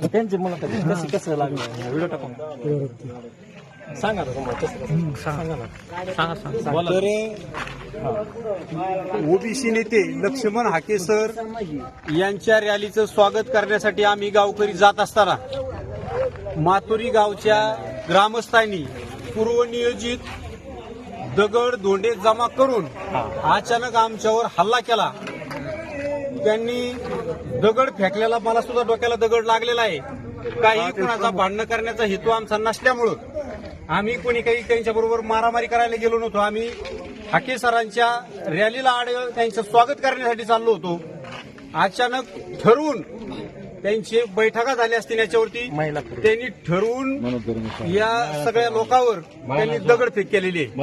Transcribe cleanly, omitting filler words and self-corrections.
त्यांची मुलाखत कशी कसं लागलं व्हिडिओ टाकून सांगा ना तर ओबीसी नेते लक्ष्मण हाके सर यांच्या रॅलीचं स्वागत करण्यासाठी आम्ही गावकरी जात असताना मातुरी गावच्या ग्रामस्थांनी पूर्वनियोजित दगड धोंडे जमा करून अचानक आमच्यावर हल्ला केला. त्यांनी दगड फेकलेला, मला सुद्धा डोक्याला दगड लागलेला आहे. काही कुणाचा भांडण करण्याचा हेतू आमचा नसल्यामुळं आम्ही कोणी काही त्यांच्याबरोबर मारामारी करायला गेलो नव्हतो. आम्ही हाके सरांच्या रॅलीला त्यांचं स्वागत करण्यासाठी चाललो होतो. अचानक ठरवून त्यांची बैठका झाली असतील याच्यावरती त्यांनी ठरवून या सगळ्या लोकांवर त्यांनी दगडफेक केलेली आहे.